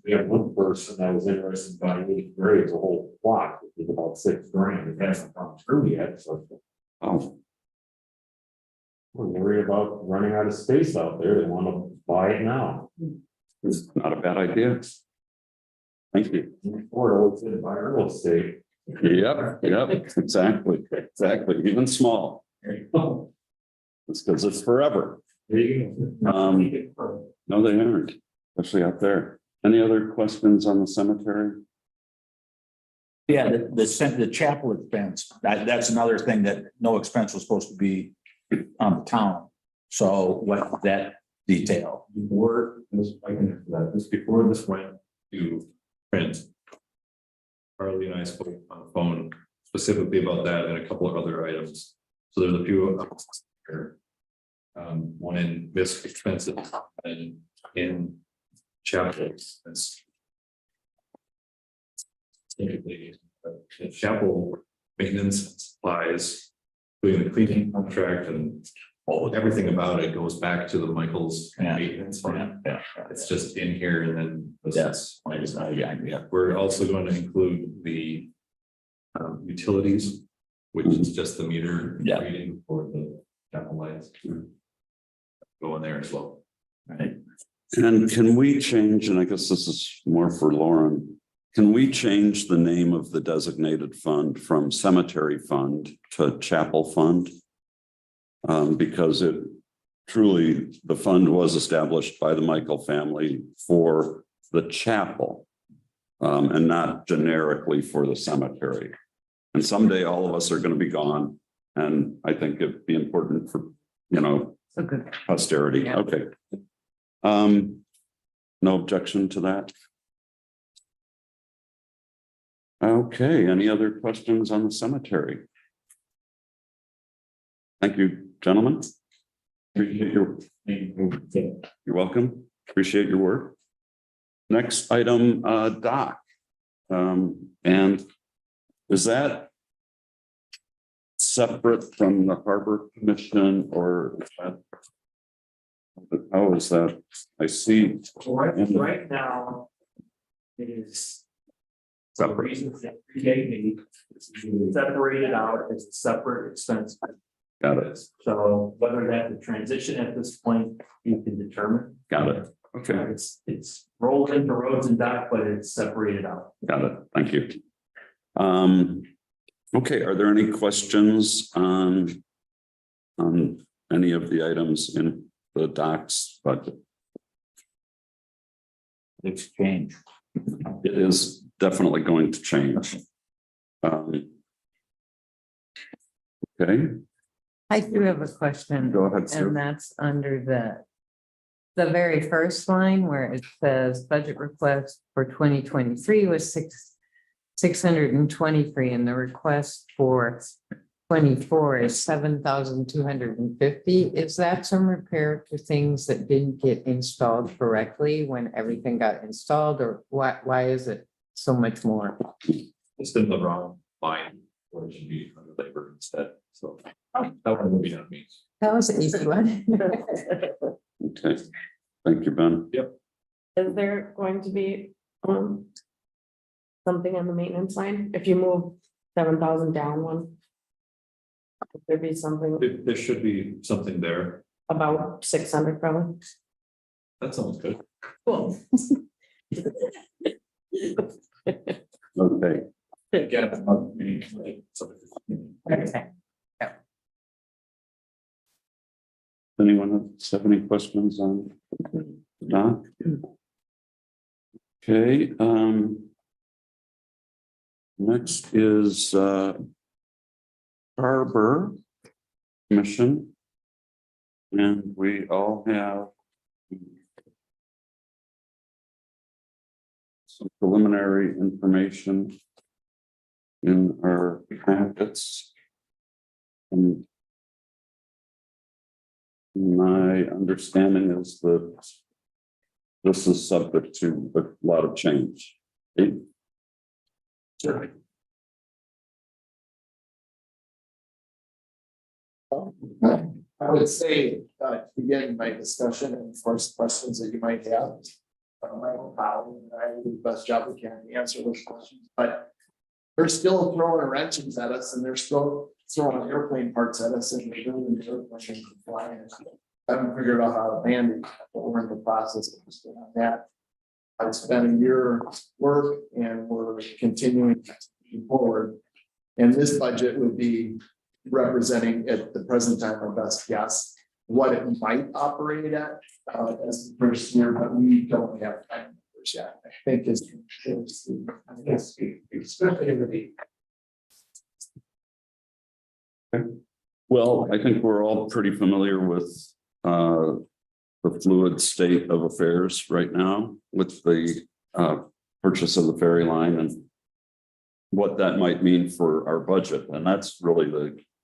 S8: We have one person that was interested in buying 8 graves, a whole plot, which is about $6,000. It hasn't come through yet, so.
S2: oh,
S8: We're worried about running out of space out there. They want to buy it now.
S2: it's not a bad idea. Thank you.
S8: Or it's in buy real estate.
S2: Yep, exactly, even small.
S8: There you go.
S2: It's because it's forever.
S8: There you go.
S2: No, they aren't, especially out there. Any other questions on the cemetery?
S6: Yeah, the chapel expense, that's another thing that no expense was supposed to be on the town. So what that detail?
S5: Before this, I can answer that, this before this went to print. Harley and I spoke on the phone specifically about that and a couple of other items. So there's a few here. One in this expensive and in chapel expense. Typically, the chapel maintenance and supplies, doing the cleaning contract and everything about it goes back to the Michaels maintenance fund.
S6: Yeah.
S5: It's just in here and then.
S6: Yes. Yeah.
S5: We're also going to include the utilities, which is just the meter
S6: Yeah.
S5: reading for the chapel lights. Go in there as well.
S6: Right.
S2: And can we change, and I guess this is more for Lauren, can we change the name of the designated fund from cemetery fund to chapel fund? Because it truly, the fund was established by the Michael family for the chapel and not generically for the cemetery. And someday all of us are going to be gone. And I think it'd be important for,
S3: So good.
S2: posterity.
S3: Yeah.
S2: Okay. No objection to that. Okay, any other questions on the cemetery? Thank you, gentlemen. Appreciate you're welcome. Appreciate your work. Next item, Doc. And is that separate from the Harbor Commission, or is that, how is that? I see.
S1: Right now, it is. The reason that create me separated out as a separate expense.
S2: Got it,
S1: So whether that's a transition at this point, you can determine.
S2: got it. Okay,
S1: It's rolled into roads and dock, but it's separated out.
S2: got it. Thank you. Okay, are there any questions on any of the items in the docs budget?
S6: Exchange.
S2: It is definitely going to change. Okay,
S3: I do have a question.
S2: go ahead, Sue.
S3: And that's under the very first line where it says budget request for 2023 was 623 and the request for 24 is 7,250. Is that some repair to things that didn't get installed correctly when everything got installed, or why is it so much more?
S5: It's in the wrong line, or it should be under labor instead, so that one will be on me.
S3: That was an easy one.
S2: Okay, thank you, Ben.
S4: Is there going to be, something on the maintenance line, if you move 7,000 down one? Would there be something
S5: There should be something there.
S4: about 600 probably?
S5: That sounds good.
S4: Cool.
S2: Okay,
S5: Again,
S3: Okay.
S2: anyone have any questions on that? Okay, next is Harbor Commission. And we all have some preliminary information in our packets. And my understanding is that this is subject to a lot of change. Sure.
S11: I would say, to begin my discussion and of course questions that you might have. Michael Powell and I will do the best job we can to answer those questions, but they're still throwing wrenches at us and they're still throwing airplane parts at us and we're doing the airplane compliance. I haven't figured out how to manage it, but we're in the process of doing that. It's been a year work and we're continuing to move forward. And this budget would be representing at the present time our best guess what it might operate at as the first year, but we don't have time numbers yet. I think it's especially in the
S2: Well, I think we're all pretty familiar with the fluid state of affairs right now with the purchase of the ferry line and what that might mean for our budget. And that's really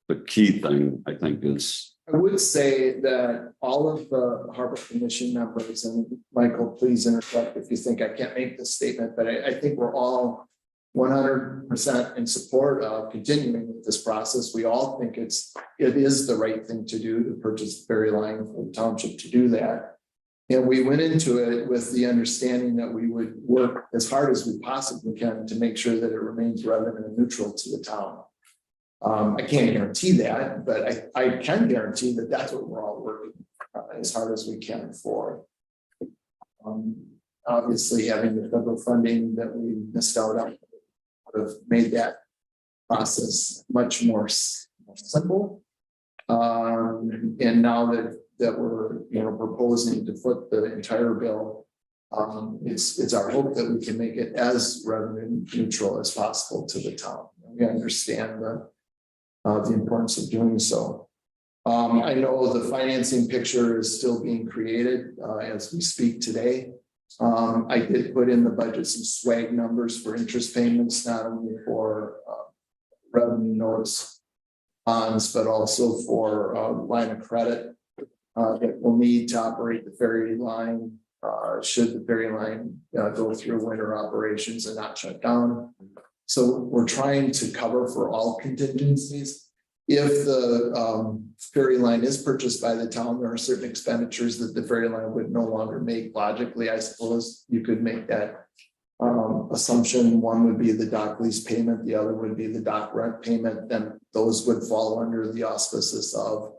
S2: the key thing, I think, is.
S11: I would say that all of the Harbor Commission members, and Michael, please interrupt if you think I can't make this statement, but I think we're all 100% in support of continuing with this process. We all think it is the right thing to do to purchase the ferry line for the township to do that. And we went into it with the understanding that we would work as hard as we possibly can to make sure that it remains revenue neutral to the town. I can't guarantee that, but I can guarantee that that's what we're all working as hard as we can for. Obviously, having the federal funding that we missed out on would have made that process much more simple. And now that we're proposing to foot the entire bill, it's our hope that we can make it as revenue neutral as possible to the town. We understand the importance of doing so. I know the financing picture is still being created as we speak today. I did put in the budget some swag numbers for interest payments, not only for revenue notes bonds, but also for line of credit that we'll need to operate the ferry line should the ferry line go through winter operations and not shut down. So we're trying to cover for all contingencies. If the ferry line is purchased by the town, there are certain expenditures that the ferry line would no longer make. Logically, I suppose you could make that assumption. One would be the dock lease payment, the other would be the dock rent payment, then those would fall under the auspices of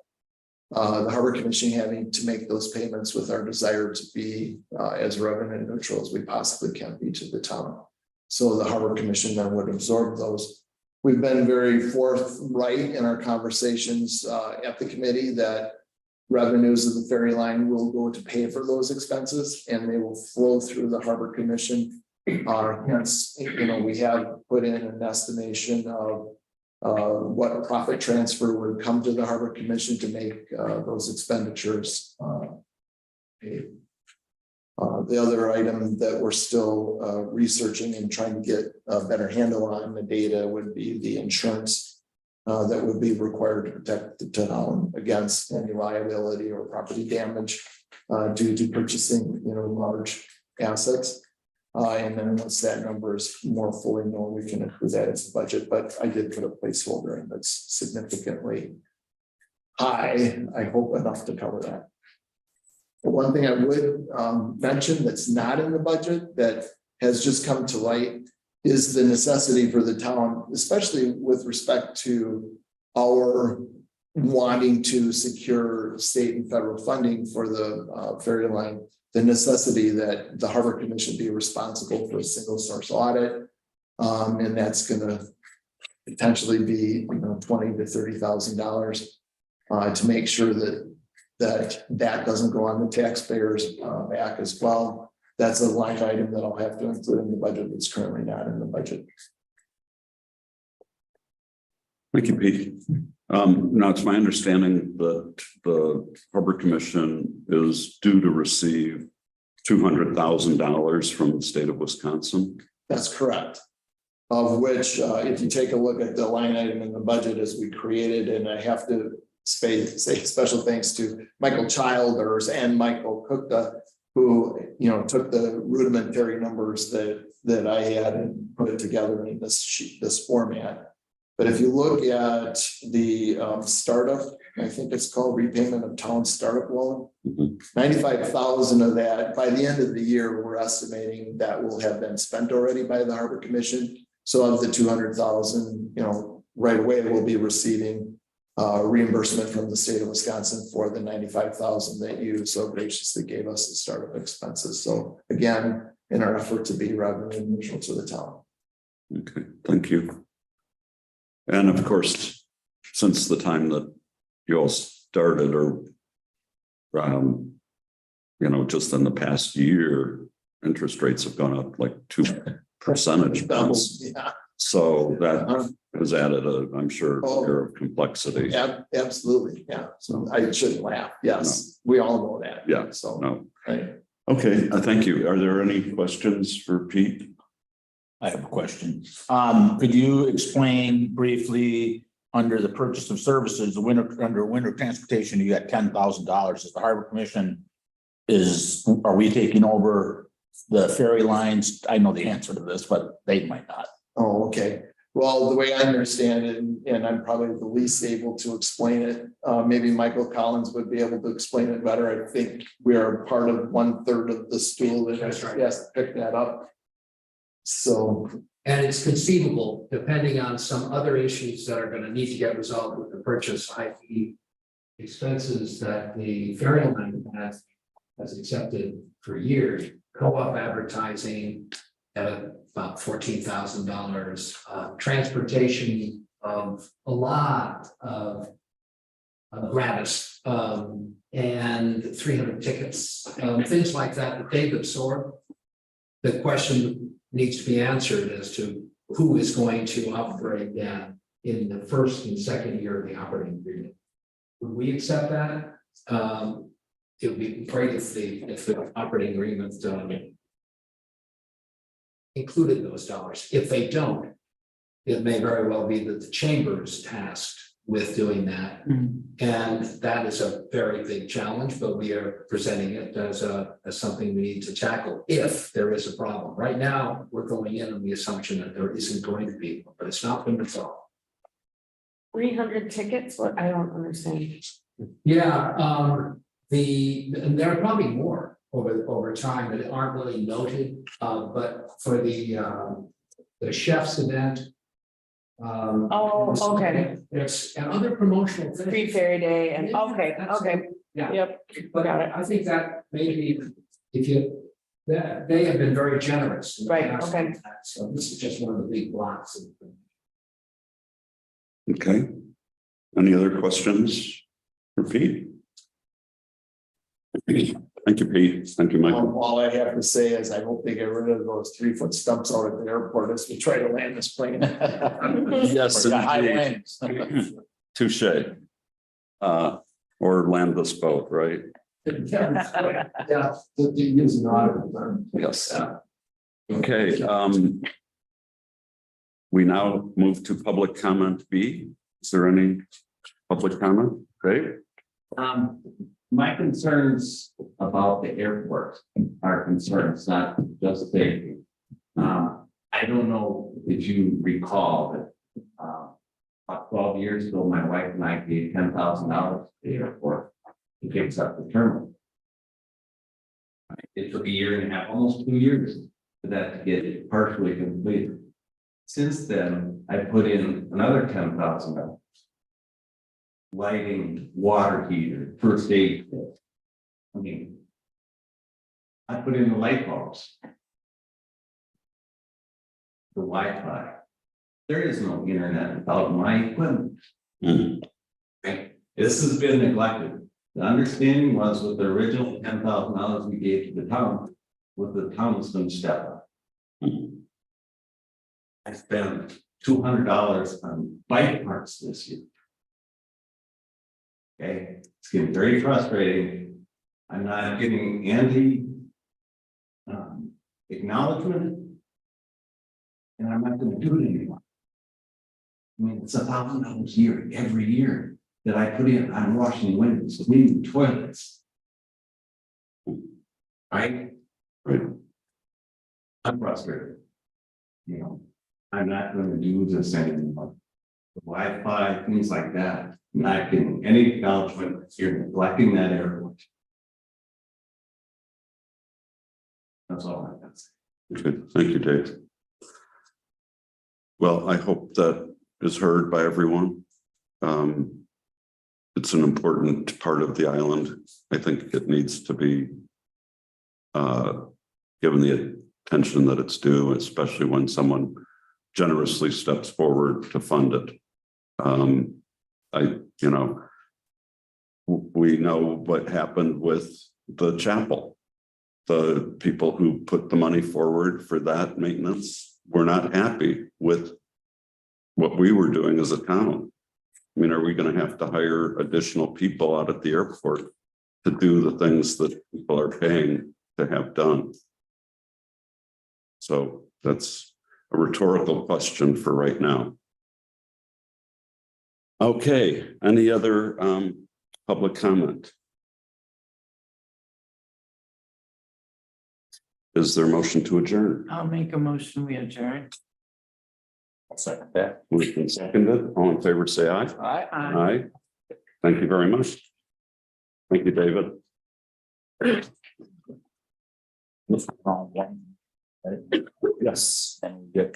S11: the Harbor Commission having to make those payments with our desire to be as revenue neutral as we possibly can be to the town. So the Harbor Commission then would absorb those. We've been very forthright in our conversations at the committee that revenues of the ferry line will go to pay for those expenses and they will flow through the Harbor Commission. Hence, we have put in an estimation of what profit transfer would come to the Harbor Commission to make those expenditures paid. The other item that we're still researching and trying to get a better handle on the data would be the insurance that would be required to protect the town against any liability or property damage due to purchasing, large assets. And then once that number is more fully known, we can include that as a budget, but I did put a placeholder in that's significantly high. I hope enough to cover that. But one thing I would mention that's not in the budget that has just come to light is the necessity for the town, especially with respect to our wanting to secure state and federal funding for the ferry line, the necessity that the Harbor Commission be responsible for a single source audit. And that's going to potentially be $20,000 to $30,000 to make sure that doesn't go on the taxpayers' back as well. That's a line item that I'll have to include in the budget that's currently not in the budget.
S2: Thank you, Pete. Now it's my understanding that the Harbor Commission is due to receive $200,000 from the state of Wisconsin.
S11: That's correct. Of which, if you take a look at the line item in the budget as we created, and I have to say special thanks to Michael Childers and Michael Cookta, who took the rudimentary numbers that I had and put it together in this format. But if you look at the startup, I think it's called repayment of town startup loan, 95,000 of that by the end of the year, we're estimating that will have been spent already by the Harbor Commission. So of the 200,000, right away we'll be receiving reimbursement from the state of Wisconsin for the 95,000 that you so graciously gave us as startup expenses. So again, in our effort to be revenue neutral to the town.
S2: Okay, thank you. And of course, since the time that you all started, or just in the past year, interest rates have gone up like 2 percentage points.
S11: Yeah.
S2: So that has added I'm sure, a layer of complexity.
S11: Absolutely. Yeah. So I shouldn't laugh. Yes, we all know that.
S2: Yeah.
S11: So
S2: No.
S11: right.
S2: Okay, thank you. Are there any questions for Pete?
S6: I have a question. Could you explain briefly under the purchase of services, under winter transportation, you got $10,000. Is the Harbor Commission are we taking over the ferry lines? I know the answer to this, but they might not.
S11: Oh, okay. Well, the way I understand it, and I'm probably the least able to explain it, maybe Michael Collins would be able to explain it better. I think we are part of 1/3 of the stool that has to pick that up. So.
S12: And it's conceivable, depending on some other issues that are going to need to get resolved with the purchase, i.e. expenses that the ferry line has accepted for years, co-op advertising at about $14,000, transportation of a lot of gratis and 300 tickets, things like that they've absorbed. The question needs to be answered as to who is going to operate that in the first and second year of the operating agreement. Would we accept that? It would be great if the operating agreement included those dollars. If they don't, it may very well be that the chamber is tasked with doing that. And that is a very big challenge, but we are presenting it as something we need to tackle if there is a problem. Right now, we're going in on the assumption that there isn't going to be, but it's not been resolved.
S10: 300 tickets? What? I don't understand.
S12: Yeah, and there are probably more over time that aren't really noted, but for the chef's event.
S4: Oh, okay.
S12: There's and other promotional things.
S4: Free Fairy Day and, okay, okay,
S12: Yeah.
S4: yep.
S12: But
S4: Got it.
S12: I think that maybe if you, that they have been very generous. in the
S4: Right,
S12: past
S4: okay.
S12: on that. So this is just one of the big blocks.
S2: Okay. Any other questions for Pete? Thank you, Pete. Thank you, Michael.
S11: All I have to say is I hope they get rid of those 3-foot stumps out at the airport as we try to land this plane.
S2: Yes,
S11: Or got high
S2: indeed.
S11: winds.
S2: Touche. Or land this boat, right?
S12: Yeah, they use an auditor.
S2: Yes. Okay, we now move to public comment B. Is there any public comment? Great.
S9: My concerns about the airport are concerns, not just safety. I don't know if you recall that, about 12 years ago, my wife and I gave $10,000 to the airport to fix up the terminal. It took a year and a half, almost 2 years for that to get it partially completed. Since then, I put in another $10,000. Lighting, water heater, first aid kit. I mean, I put in the light bulbs. The Wi-Fi. There is no internet without my equipment.
S2: Mhm.
S9: Right? This has been neglected. The understanding was with the original $10,000 we gave to the town, with the town was going to step up.
S2: Mhm.
S9: I spent $200 on bike parts this year. Okay, it's getting very frustrating. I'm not getting any acknowledgement. And I'm not gonna do it anymore. I mean, it's $1,000 a year, every year that I put in, I'm washing windows, cleaning toilets. Right?
S2: Right.
S9: I'm frustrated. You know, I'm not gonna do this anymore. The Wi-Fi, things like that. Not getting any acknowledgement, you're neglecting that airport. That's all I got to say.
S2: Okay, thank you, Dave. Well, I hope that is heard by everyone. It's an important part of the island. I think it needs to be given the attention that it's due, especially when someone generously steps forward to fund it. We know what happened with the chapel. The people who put the money forward for that maintenance were not happy with what we were doing as a town. I mean, are we going to have to hire additional people out at the airport to do the things that people are paying to have done? So that's a rhetorical question for right now. Okay, any other public comment? Is there a motion to adjourn?
S3: I'll make a motion, we adjourn.
S2: I'll second that. Moved and seconded. All in favor, say aye.
S3: Aye.
S2: Aye. Thank you very much. Thank you, David.
S6: Yes. And get